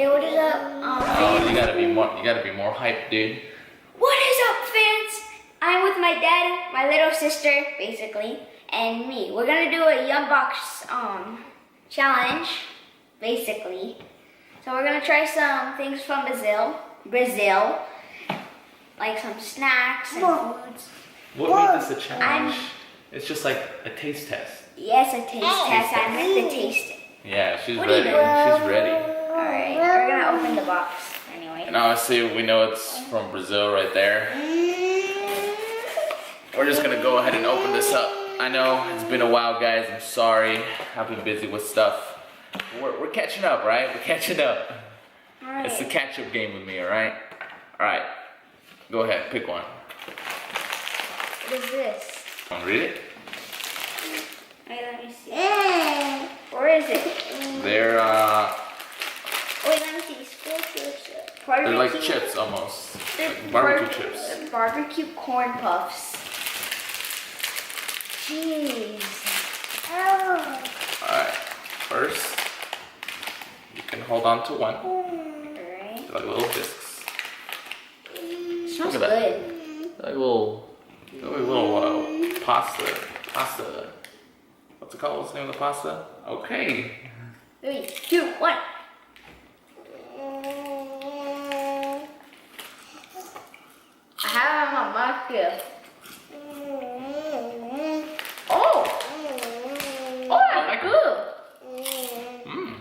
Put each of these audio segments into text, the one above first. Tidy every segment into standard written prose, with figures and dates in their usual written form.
Hey, what is up, Oh, fans? you gotta be more hyped, dude. What is up, fans? I'm with my dad, my little sister, basically, and me. We're gonna do a Yum Box challenge, basically. So we're gonna try some things from Brazil, like some snacks and foods. What made this a challenge? It's just like a taste test. Yes, a taste test. I meant to taste it. Yeah, she's What are you ready. doing? She's ready. Alright, we're gonna open the box anyway. And obviously we know it's from Brazil right there. We're just gonna go ahead and open this up. I know it's been a while, guys. I'm sorry. I've been busy with stuff. We're catching up, right? We're catching up. Alright. It's the catch-up game with me, alright? Alright. Go ahead, pick one. What is this? Want to read it? Wait, let me see. Where is it? They're Wait, let me see. School chips. they're like chips almost. Like barbecue chips. Barbecue corn puffs. Jeez. Oh. Alright. First, you can hold on to one. Alright. They're like little discs. Smells Look at that. good. They're like little pasta. What's it called? What's the name of the pasta? Okay. 3, 2, 1. I have it on my mouth here. Oh! Oh, that's good. Mmm.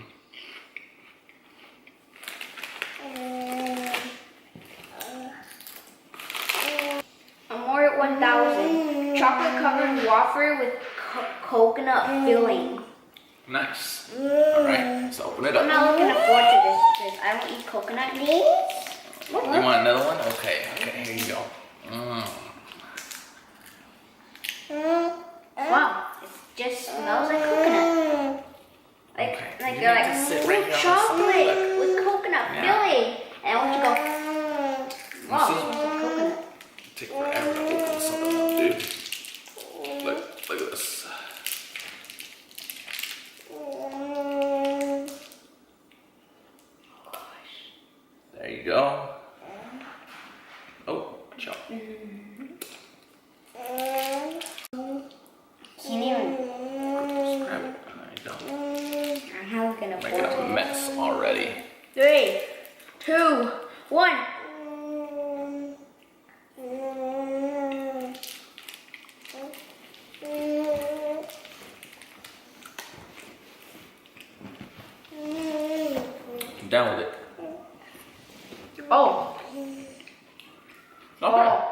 Amore 1000. Chocolate covered wafer with coconut filling. Nice. Alright, let's open it I'm up. not looking forward to this because I don't eat coconut. You want another one? Okay, here you go. Wow, it just smells like coconut. Like, Okay, like you you're need like to sit right here on this chocolate side. with coconut Yeah. filling. And once you go, wow, See? it smells like coconut. Take forever to open something up, dude. Look at this. There you go. Oh, chop. Can't even. Just grab it. There you go. I'm not looking Making forward to a it. mess already. 3, 2, 1. I'm down with it. Oh. Not bad.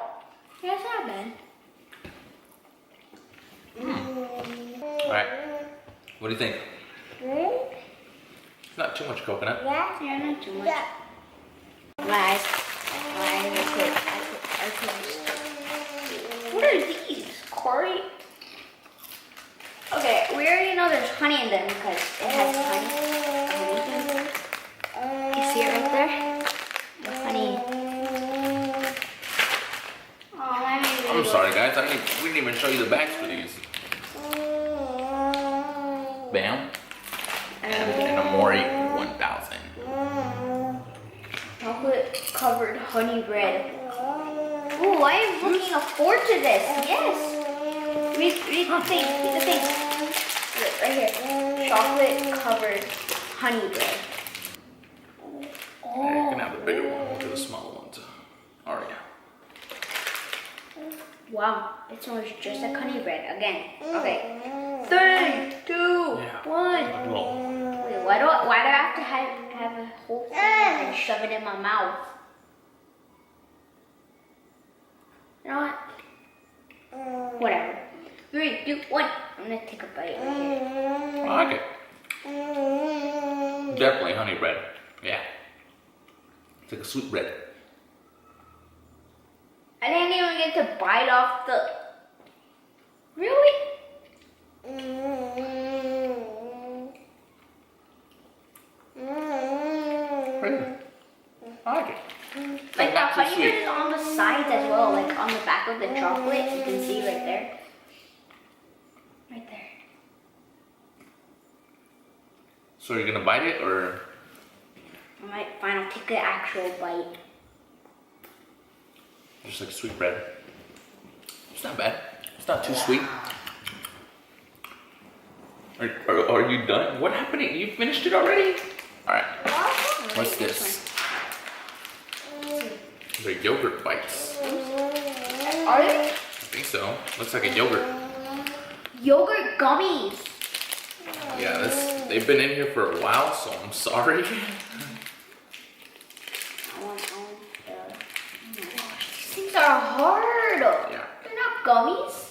Yeah, it's not bad. Alright. What do you think? Not too much coconut. Yeah, not too much. My eyes are closed. What are these? Corey? Okay, we already know there's honey in them because it has honey. You see it right there? The honey. Oh, I'm sorry, guys. We didn't even show you the bags for these. Bam. And an Amore 1000. Chocolate covered honey bread. Ooh, I am looking forward to this. Yes. Read the thing. Read the thing. Look, right here. Chocolate covered honey bread. Yeah, you can have the bigger one. We'll do the smaller ones. Alright. Wow, it smells just like honey bread again. Okay. 3, 2, Yeah. 1. Wait, why do I have to have a whole thing and shove it in my mouth? You know what? Whatever. 3, 2, 1. I'm gonna take a bite right here. I like it. Definitely honey bread. Yeah. It's like a sweet bread. I didn't even get to bite off the. Really? Really? I like it. Like the not too honey sweet. bread is on the sides as well, like on the back of the chocolate. You can see right there. Right there. So you're gonna bite it or? I might finally take an actual bite. Just like sweet bread. It's not bad. It's not too sweet. Are you done? What happened? You finished it already? Alright. What's this? They're yogurt bites. Are they? I think so. Looks like a yogurt. Yogurt gummies. Yeah, they've been in here for a while, so I'm sorry. These things are hard. Yeah. They're not gummies.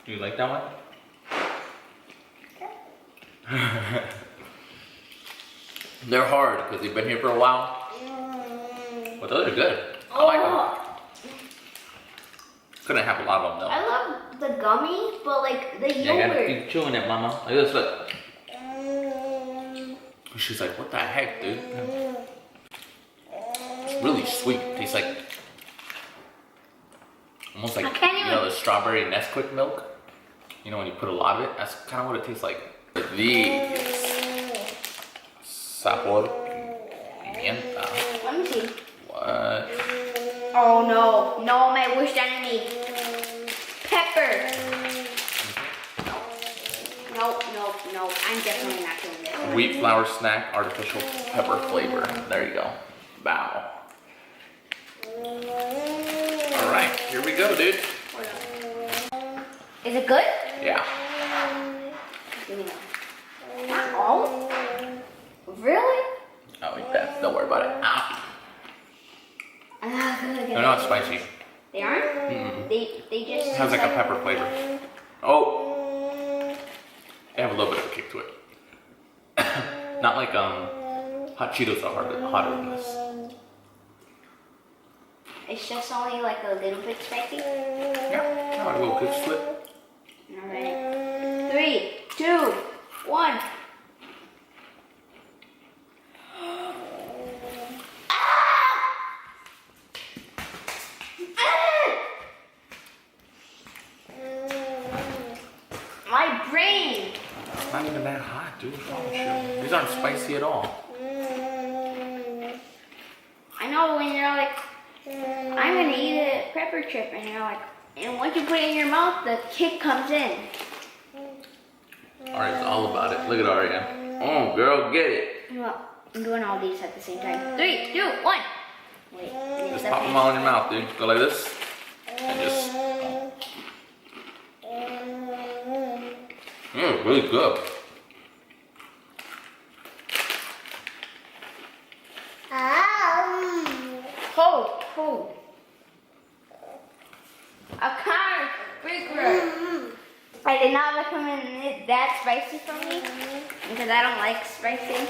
You like that one? They're hard because they've been here for a while. But those are good. I like them. Couldn't have a lot of them though. I love the gummies, but like the Yeah, you gotta yogurt. keep chewing it, mama. Like this, look. She's like, what the heck, dude? It's really sweet. Tastes like almost like, I can't you know, the strawberry Nesquik milk. You know, when you put a lot of it, that's kind of what it tastes like. These sabor pimienta. Let me see. What? Oh no, no, my worst enemy. Pepper. Nope. I'm definitely not doing this. Wheat flour snack, artificial pepper flavor. There you go. Bow. All right, here we go, dude. Is it good? Yeah. Give me that. Not all? Really? I'll eat that. Don't worry about it. Ow. They're not spicy. They aren't? Mm-mm. They just... It has like a pepper flavor. Oh. They have a little bit of a kick to it. Not like hot Cheetos are hotter than this. It's just only like a little bit spicy. Yeah, a little kick to it. Alright. 3, 2, 1. My brain. It's not even that hot, dude. What's wrong with you? These aren't spicy at all. I know when you're like, I'm gonna eat a pepper chip, and you're like, and once you put it in your mouth, the kick comes in. Aria's all about it. Look at Aria. Oh, girl, get it. You know what? I'm doing all these at the same time. 3, 2, 1. Wait. Just pop them all in your mouth, dude. Go like this. And just. Really good. Cold. A car breaker. I did not recommend it that spicy for me because I don't like spicy.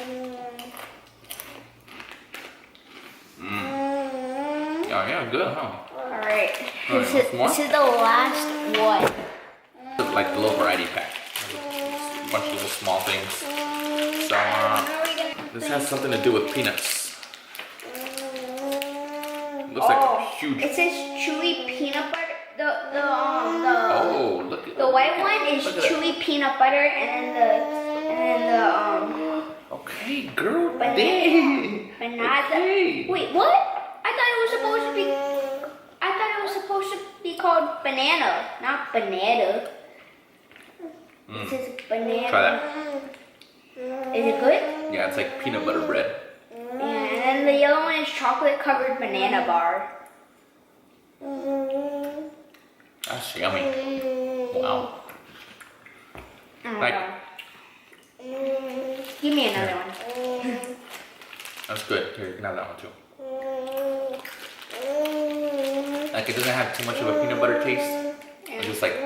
Yeah, good, huh? Alright. Alright, This is the last one. It's like the little variety pack. A bunch of little small things. So, this has something to do with peanuts. Looks like a huge. It says chewy peanut butter. Oh, look at The white one is look at that. chewy peanut butter, and then the Okay, girl. banana. Dang. Banana. Okay. Wait, what? I thought it was supposed to be called banana, not banana. It says banana. Try that. Is it good? Yeah, it's like peanut butter bread. And then the yellow one is chocolate covered banana bar. That's yummy. Wow. Oh my Like- God. Give me another one. That's good. Here, you can have that one too. Like, it doesn't have too much of a peanut butter taste. It's just like,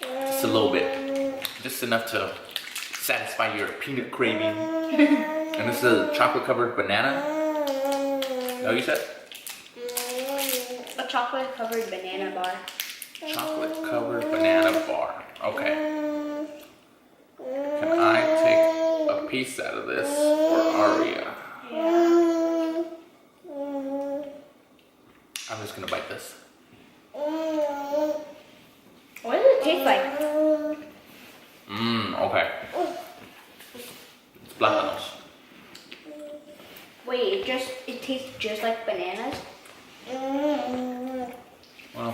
just a little bit. Just enough to satisfy your peanut craving. And this is a chocolate covered banana. No, you said? A chocolate covered banana bar. Chocolate covered banana bar. Okay. Can I take a piece out of this for Aria. Yeah. I'm just gonna bite this. What does it taste like? Okay. It's plátanos. Wait, it tastes just like bananas? Well,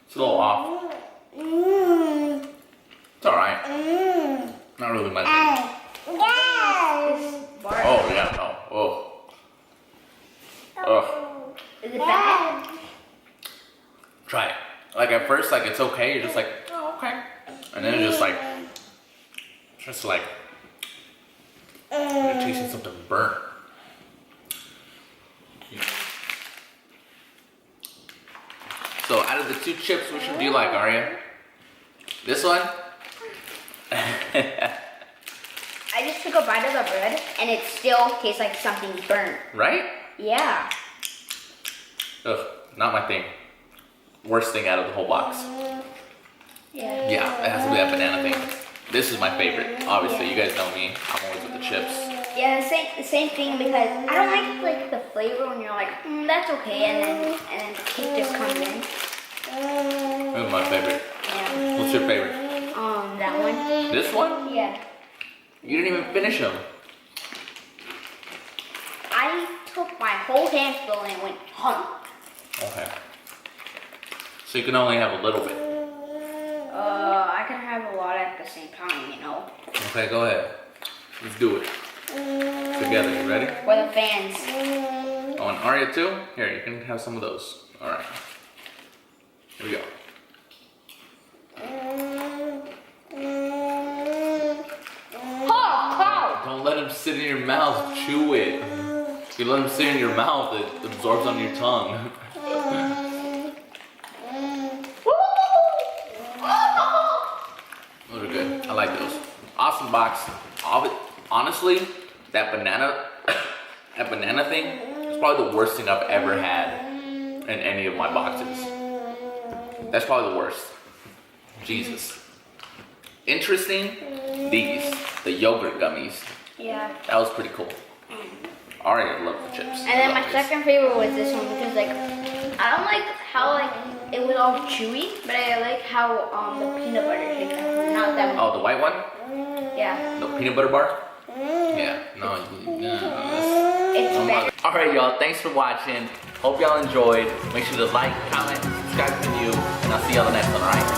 it's a little off. It's alright. Not really my thing. Oh, yeah, no. Oh. Ugh. Is it bad? Try it. Like at first, like it's okay. You're just like, oh, okay. And then it's just like, you're tasting something burnt. So out of the two chips, which one do you like, Aria? This one? I just took a bite of the bread and it still tastes like something burnt. Right? Yeah. Ugh, not my thing. Worst thing out of the whole box. Yeah. Yeah, it has to be that banana thing. This is my favorite. Obviously, you guys know me. I'm always with the chips. Yeah, the same thing because I don't like the flavor when you're like, that's okay, and then the cake just comes in. This is my favorite. Yeah. What's your favorite? That one. This one? Yeah. You didn't even finish them. I took my whole handful and went hum. Okay. So you can only have a little bit. I can have a lot at the same time, you know. Okay, go ahead. Let's do it. Together, you ready? For the fans. Oh, and Aria too? Here, you can have some of those. Alright. Here we go. Don't let him sit in your mouth. Chew it. If you let him sit in your mouth, it absorbs on your tongue. Those are good. I like those. Awesome box. Honestly, that banana thing is probably the worst thing I've ever had in any of my boxes. That's probably the worst. Jesus. Interesting. These, the yogurt gummies. Yeah. That was pretty cool. Aria loved the chips. And then my second favorite was this one because I don't like how it was all chewy, but I like how the peanut butter came out. Not that one. Oh, the white one? Yeah. The peanut butter bar? Yeah. No. It's better. Alright, y'all. Thanks for watching. Hope y'all enjoyed. Make sure to like, comment, subscribe to the video, and I'll see you on the next one, alright?